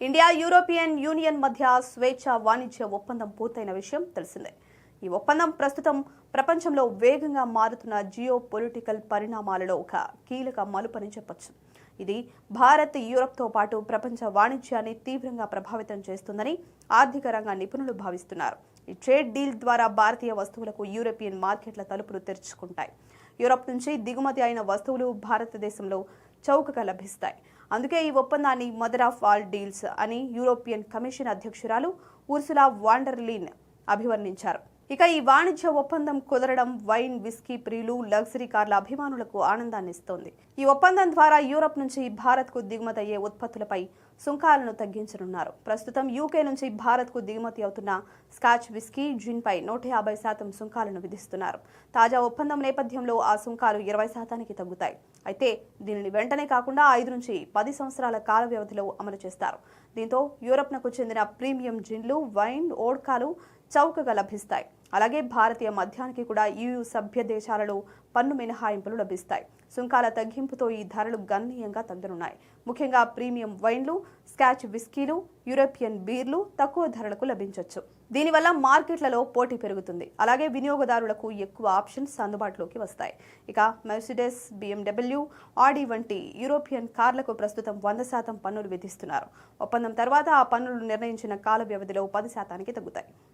India European union మధ్య స్వేచ్ఛ వాణిజ్య ఒప్పందం పూర్తయిన విషయం తెలిసిందే. ఈ ఒప్పందం ప్రస్తుతం ప్రపంచంలో వేగంగా మారుతున్న జియో పొలిటికల్ పరిణామాలలో ఒక కీలక మలుపని చెప్పొచ్చు. ఇది భారత్, యూరప్తో పాటు ప్రపంచ వాణిజ్యాన్ని తీవ్రంగా ప్రభావితం చేస్తుందని ఆర్థిక రంగ నిపుణులు భావిస్తున్నారు. ఈ ట్రేడ్ డీల్ ద్వారా భారతీయ వస్తువులకు యూరోపియన్ మార్కెట్ల తలుపులు తెరుచుకుంటాయి. యూరప్ నుంచి దిగుమతి అయిన వస్తువులు భారతదేశంలో చౌకగా లభిస్తాయి. అందుకే ఈ ఒప్పందాన్ని మదర్ ఆఫ్ ఆల్ డీల్స్ అని యూరోపియన్ కమిషన్ అధ్యక్షురాలు ఉర్సులా వాండర్ లీన్ అభివర్ణించారు. ఇక ఈ వాణిజ్య ఒప్పందం కుదరడం వైన్, విస్కీ ప్రియులు, లగ్జరీ కార్ల అభిమానులకు ఆనందాన్ని ఇస్తోంది. ఈ ఒప్పందం ద్వారా యూరప్ నుంచి భారత్కు దిగుమతి అయ్యే ఉత్పత్తులపై సుంకాలను తగ్గించనున్నారు. ప్రస్తుతం యూకే నుంచి భారత్కు దిగుమతి అవుతున్న స్కాచ్ విస్కీ, జిన్ పై 150% సుంకాలను విధిస్తున్నారు. తాజా ఒప్పందం నేపథ్యంలో ఆ సుంకాలు 20% తగ్గుతాయి. అయితే దీనిని వెంటనే కాకుండా 5 నుంచి 10 సంవత్సరాల కాల వ్యవధిలో అమలు చేస్తారు. దీంతో యూరప్నకు చెందిన ప్రీమియం జిన్లు, వైన్, ఓడ్కాలు చౌకగా లభిస్తాయి. అలాగే భారతీయ మద్యానికి కూడా EU సభ్య దేశాలలో పన్ను మినహాయింపులు లభిస్తాయి. సుంకాల తగ్గింపుతో ఈ ధరలు గణనీయంగా తగ్గనున్నాయి. ముఖ్యంగా ప్రీమియం వైన్లు, స్కాచ్ విస్కీలు, యూరోపియన్ బీర్లు తక్కువ ధరలకు లభించవచ్చు. దీనివల్ల మార్కెట్లలో పోటీ పెరుగుతుంది. అలాగే వినియోగదారులకు ఎక్కువ ఆప్షన్స్ అందుబాటులోకి వస్తాయి. ఇక మెర్సిడెస్, BMW, ఆడి వంటి యూరోపియన్ కార్లకు ప్రస్తుతం 100% పన్నులు విధిస్తున్నారు. ఒప్పందం తర్వాత ఆ పన్నులు నిర్ణయించిన కాల వ్యవధిలో 10%కి తగ్గుతాయి.